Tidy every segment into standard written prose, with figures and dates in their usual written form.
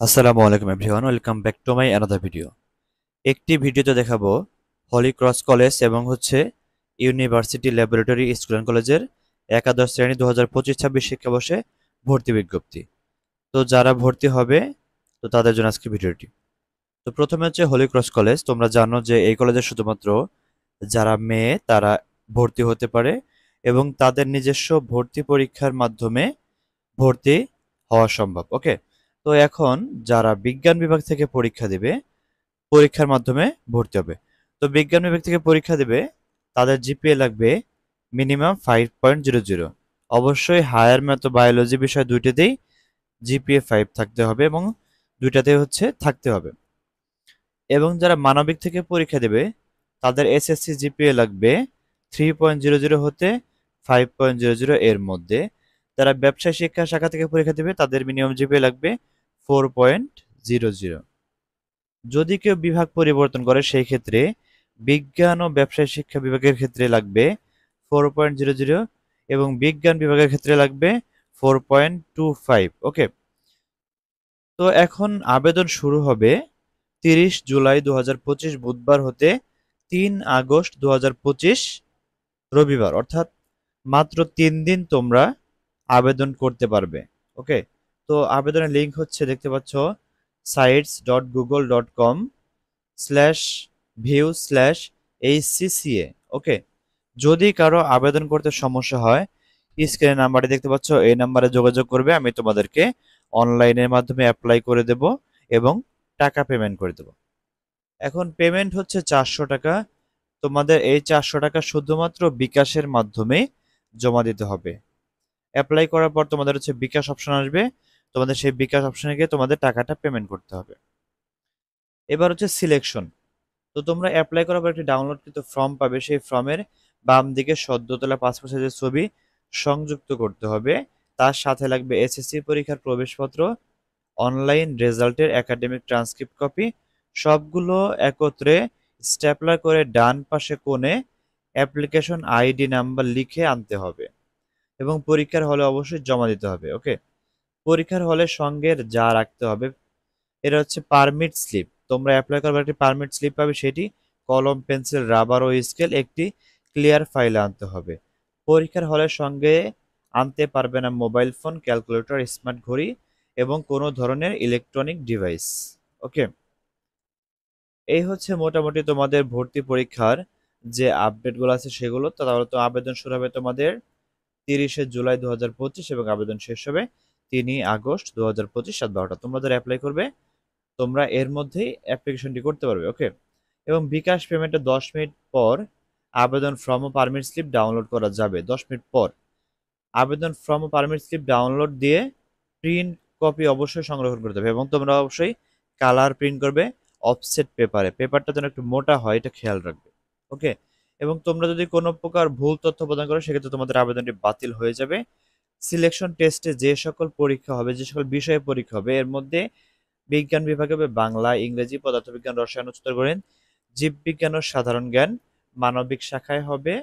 আসসালামু আলাইকুম everyone, welcome back to my another video. একটি ভিডিওতে দেখাবো হলি ক্রস কলেজ এবং ইউনিভার্সিটি ল্যাবরেটরি স্কুল অ্যান্ড কলেজের একাদশ শ্রেণী 2025-26 শিক্ষাবর্ষে ভর্তি বিজ্ঞপ্তি। তো যারা ভর্তি হবে তো তাদের জন্য আজকে ভিডিওটি। তো প্রথমে হচ্ছে হলি ক্রস কলেজ। তোমরা জানো যে এই কলেজে শুধুমাত্র যারা মেয়ে তারা ভর্তি হতে পারে এবং তাদের নিজস্ব ভর্তি পরীক্ষার মাধ্যমে ভর্তি হওয়া সম্ভব। ওকে, তো এখন যারা বিজ্ঞান বিভাগ থেকে পরীক্ষা দেবে পরীক্ষার মাধ্যমে ভর্তি হবে। তো বিজ্ঞান বিভাগ থেকে পরীক্ষা দেবে তাদের জিপিএ লাগবে মিনিমাম 5.00। অবশ্যই হায়ার ম্যাথ ও বায়োলজি বিষয় দুইটাতেই জিপিএ 5 থাকতে হবে এবং দুইটাতেই থাকতে হবে। এবং যারা মানবিক থেকে পরীক্ষা দেবে তাদের এসএসসি জিপিএ লাগবে 3.00 হতে 5.00 এর মধ্যে। যারা ব্যবসায় শিক্ষা শাখা থেকে পরীক্ষা দেবে তাদের মিনিমাম জিপিএ লাগবে 4.00। যদি কেউ বিভাগ পরিবর্তন করে সেই ক্ষেত্রে বিজ্ঞান ও ব্যবসায় শিক্ষা বিভাগের ক্ষেত্রে লাগবে 4.00 এবং বিজ্ঞান বিভাগের ক্ষেত্রে লাগবে 4.25। ওকে, তো এখন আবেদন শুরু হবে 30 জুলাই 2025 বুধবার হতে 3 আগস্ট 2025 রবিবার, অর্থাৎ মাত্র 3 দিন তোমরা আবেদন করতে পারবে। ওকে, তো আবেদনের লিঙ্ক দেখতে পাচ্ছ sites.google.com/view/hcca। ওকে, যদি কারো আবেদন করতে সমস্যা হয় স্ক্রিনে নাম্বারটি দেখতে পাচ্ছ, এই নাম্বারে যোগাযোগ করবে। আমি তোমাদেরকে অনলাইনের মাধ্যমে অ্যাপ্লাই করে দেব এবং টাকা পেমেন্ট করে দেব। এখন পেমেন্ট হচ্ছে 400 টাকা। তোমাদের এই 400 টাকা শুধুমাত্র বিকাশের মাধ্যমে জমা দিতে হবে। অ্যাপ্লাই করার পর তোমাদের বিকাশ অপশন আসবে, তোমাদের সেই বিকাশ অপশনে গিয়ে তোমাদের টাকাটা পেমেন্ট করতে হবে। এবার সিলেকশন। তো তোমরা অ্যাপ্লাই করার পর একটি ডাউনলোডকৃত ফর্ম পাবে, সেই ফর্মের বাম দিকে সদ্য তোলা পাসপোর্ট সাইজের ছবি সংযুক্ত করতে হবে। তার সাথে লাগবে এসএসসি পরীক্ষার প্রবেশপত্র, অনলাইন রেজাল্টের একাডেমিক ট্রান্সক্রিপ্ট কপি। সবগুলো একত্রে স্ট্যাপলার করে ডান পাশে কোণে অ্যাপ্লিকেশন আইডি নাম্বার লিখে আনতে হবে এবং পরীক্ষার হলে অবশ্যই জমা দিতে হবে। ওকে, পরীক্ষার হলে সঙ্গে যা রাখতে হবে এটা পারমিট স্লিপ। তোমরা অ্যাপ্লাই করবার একটি পারমিট স্লিপ পাবে, সেটি কলম, পেন্সিল, রাবার ও স্কেল একটি ক্লিয়ার ফাইলে আনতে হবে। পরীক্ষার হলের সঙ্গে আনতে পারবে না মোবাইল ফোন, ক্যালকুলেটর, স্মার্ট ঘড়ি এবং কোনো ধরনের ইলেকট্রনিক ডিভাইস। ওকে, এই মোটামুটি তোমাদের ভর্তি পরীক্ষার যে আপডেটগুলো আছে সেগুলো। তো তাহলে তো আবেদন শুরু হবে তোমাদের 30 জুলাই 2025 এবং আবেদন শেষ হবে 3 আগস্ট 2025 রাত 12টা। তোমরা যারা অ্যাপ্লাই করবে তোমরা এর মধ্যেই অ্যাপ্লিকেশনটি করতে পারবে। ওকে, এবং বিকাশ পেমেন্টের 10 মিনিট পর আবেদন ফর্ম ও পারমিট স্লিপ ডাউনলোড করা যাবে। 10 মিনিট পর আবেদন ফর্ম ও পারমিট স্লিপ ডাউনলোড দিয়ে প্রিন্ট কপি অবশ্যই সংরক্ষণ করতে হবে এবং তোমরা অবশ্যই কালার প্রিন্ট করবে অফসেট পেপারে। পেপারটা যেন একটু মোটা হয় এটা খেয়াল রাখবে। ওকে, এবং তোমরা যদি কোনো প্রকার ভুল তথ্য প্রদান করো সেক্ষেত্রে তোমাদের আবেদনটি বাতিল হয়ে যাবে। সিলেকশন টেস্টে যে সকল পরীক্ষা হবে, যে সকল বিষয়ে পরীক্ষা হবে, এর মধ্যে বিজ্ঞান বিভাগে হবে বাংলা, ইংরেজি, পদার্থবিজ্ঞান, রসায়ন, উচ্চতর গণিত, জীববিজ্ঞান ও সাধারণ জ্ঞান। মানবিক শাখায় হবে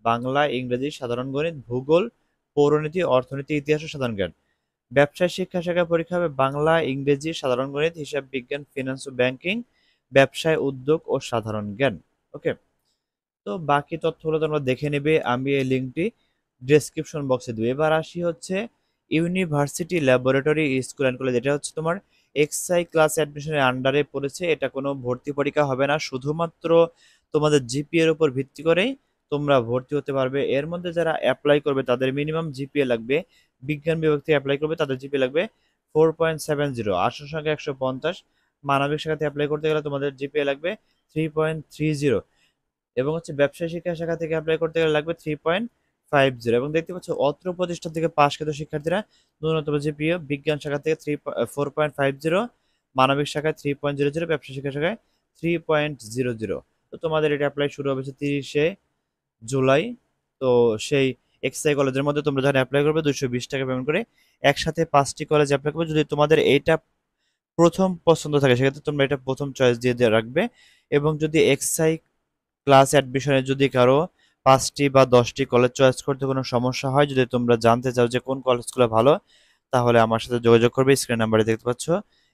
বাংলা, ইংরেজি, সাধারণ গণিত, ভূগোল, পৌরনীতি, অর্থনীতি, ইতিহাস ও সাধারণ জ্ঞান। ব্যবসায় শিক্ষা শাখায় পরীক্ষা হবে বাংলা, ইংরেজি, সাধারণ গণিত, হিসাব বিজ্ঞান, ফিনান্স ও ব্যাংকিং, ব্যবসায় উদ্যোগ ও সাধারণ জ্ঞান। ওকে, তো বাকি তথ্যগুলো তোমরা দেখে নেবে, আমি এই লিঙ্কটি ডেসক্রিপশন বক্সে দেবো। এবার আসি university laboratory school and college. এটা তোমার এক্সআই ক্লাস অ্যাডমিশনের আন্ডারে পড়েছে। এটা কোনো ভর্তি পরীক্ষা হবে না, শুধুমাত্র তোমাদের জিপিএ এর উপর ভিত্তি করেই তোমরা ভর্তি হতে পারবে। এর মধ্যে যারা অ্যাপ্লাই করবে তাদের মিনিমাম জিপিএ লাগবে, বিজ্ঞান বিভাগ থেকে অ্যাপ্লাই করবে তাদের জিপিএ লাগবে 4.70, আসন সংখ্যা 150। মানবিক শাখাতে অ্যাপ্লাই করতে গেলে তোমাদের জিপিএ লাগবে 3.30 এবং ব্যবসায় শিক্ষা শাখা থেকে অ্যাপ্লাই করতে গেলে লাগবে 3.50। এবং দেখতে পাচ্ছ অত্র প্রতিষ্ঠান থেকে পাশকৃত শিক্ষার্থীরা ন্যূনতম জিপিএ বিজ্ঞান শাখা থেকে 4.50, মানবিক শাখায় 3.00, ব্যবসায় শিক্ষা শাখায় 3.00। তো তোমাদের এটা অ্যাপ্লাই শুরু হবে 30 জুলাই। তো সেই এক্সআই কলেজের মধ্যে তোমরা যখন অ্যাপ্লাই করবে 220 টাকা পেমেন্ট করে একসাথে 5টি কলেজ অ্যাপ্লাই করবে। যদি তোমাদের এইটা প্রথম পছন্দ থাকে সেক্ষেত্রে তোমরা এটা প্রথম চয়েস দিয়ে রাখবে। এবং যদি এক্সআই ক্লাস অ্যাডমিশনে যদি কারো 5টি বা 10টি কলেজ চয়েস করতে কোনো সমস্যা হয়, যদি তোমরা জানতে চাও যে কোন কলেজগুলো ভালো, তাহলে আমার সাথে যোগাযোগ করবে। স্ক্রিন নাম্বারে দেখতে পাচ্ছ,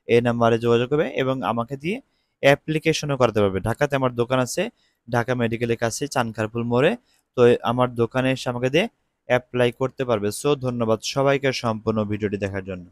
এই নাম্বারে যোগাযোগ করবে এবং আমাকে দিয়ে অ্যাপ্লিকেশনও করাতে পারবে। ঢাকাতে আমার দোকান আছে, ঢাকা মেডিকেলের কাছে চানখারপুল মোড়ে। তো আমার দোকানে এসে আমাকে দিয়ে অ্যাপ্লাই করতে পারবে। সো ধন্যবাদ সবাইকে সম্পূর্ণ ভিডিওটি দেখার জন্য।